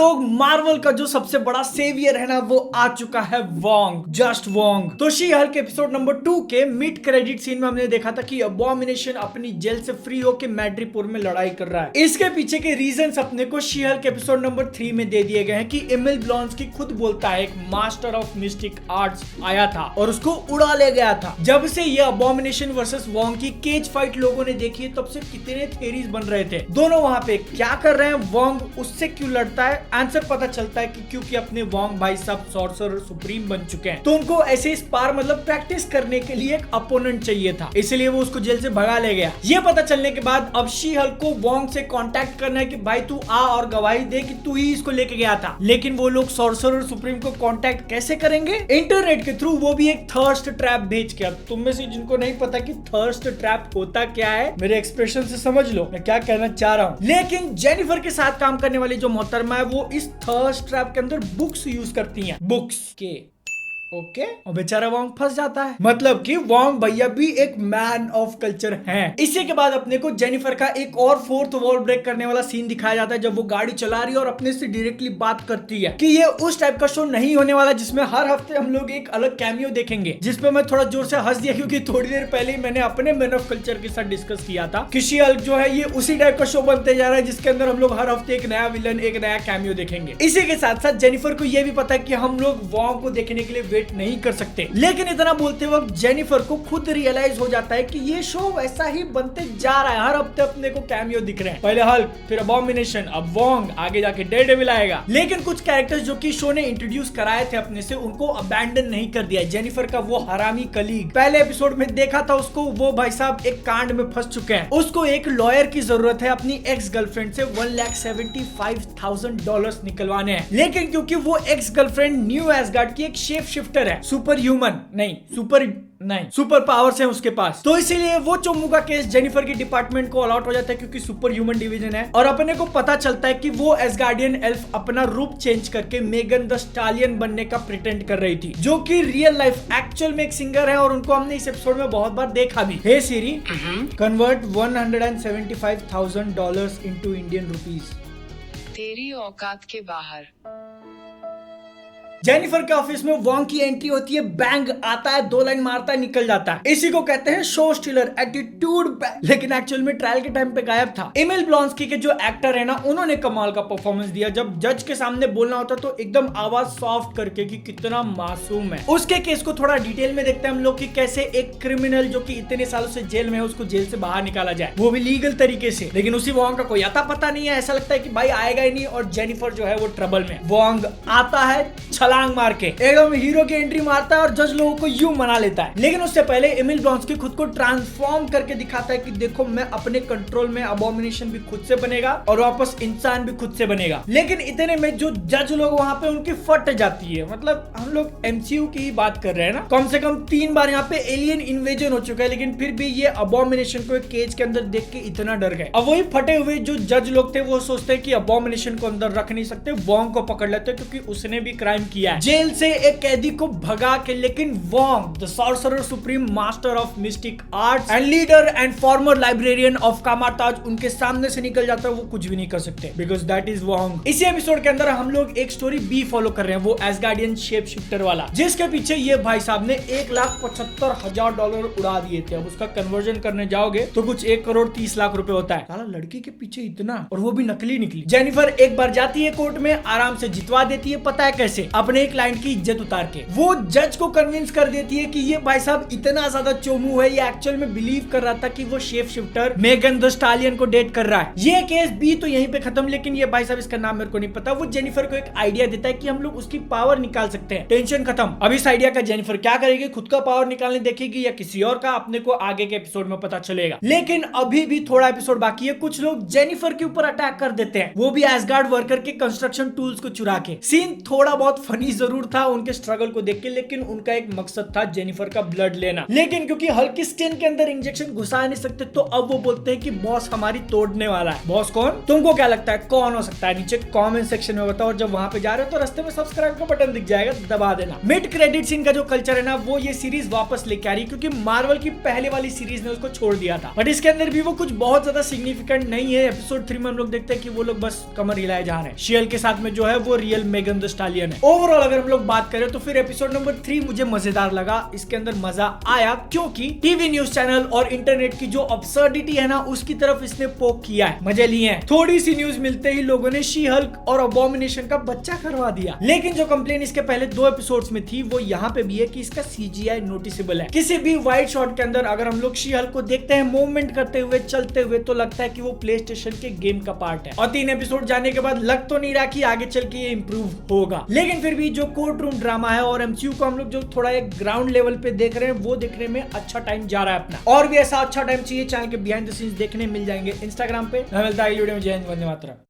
लोग, मार्वल का जो सबसे बड़ा सेवियर है ना वो आ चुका है, वोंग, जस्ट वोंग। तो शी हल्क एपिसोड नंबर 2 के मिड क्रेडिट सीन में हमने देखा था कि अबॉमिनेशन अपनी जेल से फ्री होकर मैड्रिपोर में लड़ाई कर रहा है। इसके पीछे के रीजंस अपने को शी हल्क एपिसोड नंबर 3 में दे दिए गए हैं कि एमिल ब्लॉन्स्की खुद बोलता है एक मास्टर ऑफ मिस्टिक आर्ट्स आया था और उसको उड़ा ले गया था। जब से ये अबॉमिनेशन वर्सेस वोंग की केज फाइट लोगों ने देखी है तब से कितने थ्योरीज बन रहे थे, दोनों वहां पे क्या कर रहे हैं, वोंग उससे क्यों लड़ता है। आंसर पता चलता है कि क्योंकि अपने वोंग भाई साहब सॉर्सरर सुप्रीम बन चुके हैं, तो उनको ऐसे स्पार मतलब प्रैक्टिस करने के लिए एक अपोनेंट चाहिए था, इसलिए वो उसको जेल से भगा ले गया। ये पता चलने के बाद अब शी हल्क को वोंग से कांटेक्ट करना है कि भाई तू आ और गवाही दे कि तू ही इसको लेके गया था। लेकिन वो लोग सॉर्सरर सुप्रीम को कांटेक्ट कैसे करेंगे? इंटरनेट के थ्रू, वो भी एक थर्स्ट ट्रैप भेज के। अब तुम में से जिनको नहीं पता कि थर्स्ट ट्रैप होता क्या है, मेरे एक्सप्रेशन से समझ लो मैं क्या कहना चाह रहा हूँ। लेकिन जेनिफर के साथ काम करने वाली जो मोहतरमा है वो इस थर्स्ट ट्रैप के अंदर बुक्स यूज करती हैं, बुक्स के ओके और बेचारा वोंग फंस जाता है। मतलब कि वोंग भैया भी एक मैन ऑफ कल्चर हैं। इसी के बाद अपने को जेनिफर का एक और फोर्थ वॉल ब्रेक करने वाला सीन दिखाया जाता है जब वो गाड़ी चला रही है और अपने से डायरेक्टली बात करती है कि ये उस टाइप का शो नहीं होने वाला जिसमें हर हफ्ते हम लोग एक अलग कैमियो देखेंगे। जिसपे मैं थोड़ा जोर से हंस दिया क्योंकि थोड़ी देर पहले ही मैंने अपने मैन ऑफ कल्चर के साथ डिस्कस किया था कि शी हल्क जो है ये उसी टाइप का शो बनते जा रहा है जिसके अंदर हम लोग हर हफ्ते एक नया विलन, एक नया कैमियो देखेंगे। इसी के साथ साथ जेनिफर को यह भी पता है कि हम लोग वोंग को देखने के लिए वेट नहीं कर सकते। लेकिन इतना बोलते वक्त जेनिफर को खुद रियलाइज हो जाता है कि ये शो वैसा ही बनते जा रहा है, हर हफ्ते अपने को कैमियो दिख रहे हैं। पहले हल्क, फिर अबॉमिनेशन, अब वोंग, आगे जाके डेयरडेविल आएगा। लेकिन कुछ कैरेक्टर्स जो कि शो ने इंट्रोड्यूस कराए थे अपने से, उनको अबैंडन नहीं कर दिया। जेनिफर का वो हरामी कलीग, पहले एपिसोड में देखा था उसको, वो भाई साहब एक कांड में फंस चुके हैं। उसको एक लॉयर की जरूरत है अपनी एक्स गर्लफ्रेंड से $1,75,000 निकलवाने हैं। लेकिन क्योंकि वो एक्स गर्लफ्रेंड न्यू एसगार्ड की एक शेप शिफ्टर है, सुपर पावर्स हैं उसके पास, तो इसीलिए वो चोमू का केस जेनिफर की डिपार्टमेंट को अलॉट हो जाता है क्योंकि सुपर ह्यूमन डिवीजन है। और अपने को पता चलता है कि वो एसगार्डियन एल्फ अपना रूप चेंज करके मेगन द स्टालियन बनने का प्रिटेंड कर रही थी, जो कि रियल लाइफ एक्चुअल में एक सिंगर है और उनको हमने इस एपिसोड में बहुत बार देखा भी। हे सीरी, कन्वर्ट $175,000 इनटू इंडियन रुपीज। तेरी औकात के बाहर। जेनिफर के ऑफिस में वोंग की एंट्री होती है, बैंग आता है, 2 लाइन मारता है, निकल जाता है। इसी को कहते हैं शो स्टीलर, एटीट्यूड। लेकिन एक्चुअल में ट्रायल के टाइम पे गायब था। एमिल ब्लॉन्स्की के जो एक्टर है ना, उन्होंने कमाल का परफॉर्मेंस दिया। जब जज के सामने बोलना होता तो एकदम आवाज सॉफ्ट करके कि कितना मासूम है। उसके केस को थोड़ा डिटेल में देखते हैं हम लोग कि कैसे एक क्रिमिनल जो कि इतने सालों से जेल में है उसको जेल से बाहर निकाला जाए, वो भी लीगल तरीके से। लेकिन उसी वोंग का कोई आता पता नहीं है, ऐसा लगता है कि भाई आएगा ही नहीं और जेनिफर जो है वो ट्रबल में। वोंग आता है, छलांग मार के एकदम हीरो की एंट्री मारता है और जज लोगों को यूं मना लेता है। लेकिन उससे पहले एमिल ब्लॉन्स्की खुद को ट्रांसफॉर्म करके दिखाता है कि देखो मैं अपने कंट्रोल में, अबॉमिनेशन भी खुद से बनेगा और वापस इंसान भी खुद से बनेगा। लेकिन इतने में जो जज लोग वहां पे उनकी फट जाती है। मतलब हम लोग एमसीयू की ही बात कर रहे हैं ना, कम से कम 3 बार यहाँ पे एलियन इन्वेजन हो चुका है, लेकिन फिर भी ये अबॉमिनेशन को एक केज के अंदर देख के इतना डर गए। अब वही फटे हुए जो जज लोग थे वो सोचते हैं कि अबॉमिनेशन को अंदर रख नहीं सकते, वोंग को पकड़ लेते क्योंकि उसने भी क्राइम किया है। जेल से एक कैदी को भगा के, लेकिन Wong the sorcerer supreme, master of mystic arts and leader and former librarian of Kamar-Taj, उनके सामने से निकल जाता है। वो कुछ भी नहीं कर सकते बिकॉज दैट इज वोंग। इसी एपिसोड के अंदर हम लोग एक स्टोरी बी फॉलो कर रहे हैं, वो एसगार्डियन शेप शिफ्टर वाला, जिसके पीछे ये भाई साहब ने $1,75,000 उड़ा दिए थे। अब उसका कन्वर्जन करने जाओगे तो कुछ 1,30,00,000 रुपए होता है। साला लड़की के पीछे इतना, और वो भी नकली निकली। जेनिफर एक बार जाती है कोर्ट में, आराम से जितवा देती है। पता है कैसे? अपने एक क्लाइंट की इज्जत उतार के। वो जज को कन्विंस कर देती है कि ये भाई साहब इतना ज्यादा चोमू है, ये एक्चुअल में बिलीव कर रहा था कि वो shape shifter Megan the stallion को डेट कर रहा है। ये केस भी तो यहीं पे खत्म। लेकिन ये भाई साहब, इसका नाम मेरे को नहीं पता, वो जेनिफर को एक आइडिया देता है कि हम लोग उसकी पावर निकाल सकते हैं। टेंशन खत्म। अब इस आइडिया का जेनिफर क्या करेगी? खुद का पावर निकालने देखेगी या किसी और का? अपने को आगे के एपिसोड में पता चलेगा। लेकिन अभी भी थोड़ा एपिसोड बाकी है। कुछ लोग जेनिफर के ऊपर अटैक कर देते हैं, वो भी एसगार्ड वर्कर के कंस्ट्रक्शन टूल्स को चुरा के। सीन थोड़ा बहुत फनी जरूर था उनके स्ट्रगल को देख के, लेकिन उनका एक मकसद था जेनिफर का ब्लड लेना। लेकिन क्योंकि हल्क की स्किन के अंदर इंजेक्शन घुसा नहीं सकते, तो अब वो बोलते हैं कि बॉस हमारी तोड़ने वाला है। बॉस कौन? तुमको क्या लगता है कौन हो सकता है? नीचे कमेंट सेक्शन में बताओ। और जब वहां पे जा रहे हो तो रास्ते में सब्सक्राइब का बटन दिख जाएगा, दबा देना। मिड क्रेडिट सीन का जो कल्चर है ना, वो ये सीरीज वापस लेके आ रही है, क्योंकि मार्वल की पहले वाली सीरीज ने उसको छोड़ दिया था। बट इसके अंदर भी वो कुछ बहुत ज्यादा सिग्निफिकेंट नहीं है। एपिसोड 3 में हम लोग देखते हैं कि वो लोग बस कमर हिलाए जा रहे हैं। शीएल के साथ में जो है वो रियल मेगन द स्टालियन है। ओवरऑल अगर हम लोग बात करें तो फिर एपिसोड नंबर 3 मुझे मजेदार लगा। इसके अंदर मजा आया क्योंकि टीवी न्यूज चैनल और इंटरनेट की जो अब्सर्डिटी है ना, उसकी तरफ इसने पोक किया है, मजे लिए हैं। थोड़ी सी न्यूज मिलते ही लोगों ने शी हल्क और अबॉमिनेशन का बच्चा करवा दिया। लेकिन जो कंप्लेन इसके पहले 2 एपिसोड्स में थी, वो यहाँ पे भी है कि इसका CGI नोटिसेबल है। किसी भी वाइड शॉट के अंदर अगर हम लोग शी हल्क को देखते हैं मूवमेंट करते हुए, चलते हुए, तो लगता है कि वो प्ले स्टेशन के गेम का पार्ट है। और 3 एपिसोड जाने के बाद लग तो नहीं रहा कि आगे चल के ये इंप्रूव होगा। लेकिन फिर भी जो कोर्ट रूम ड्रामा है और MCU को हम लोग जो थोड़ा एक ग्राउंड लेवल पे देख रहे हैं, वो देखने में अच्छा टाइम जा रहा है अपना। और भी ऐसा अच्छा टाइम चाहिए, चैनल के बिहाइंड द सीन्स देखने मिल जाएंगे इंस्टाग्राम पे। मिलता है वीडियो में। जय हिंद, वंदे मातरम।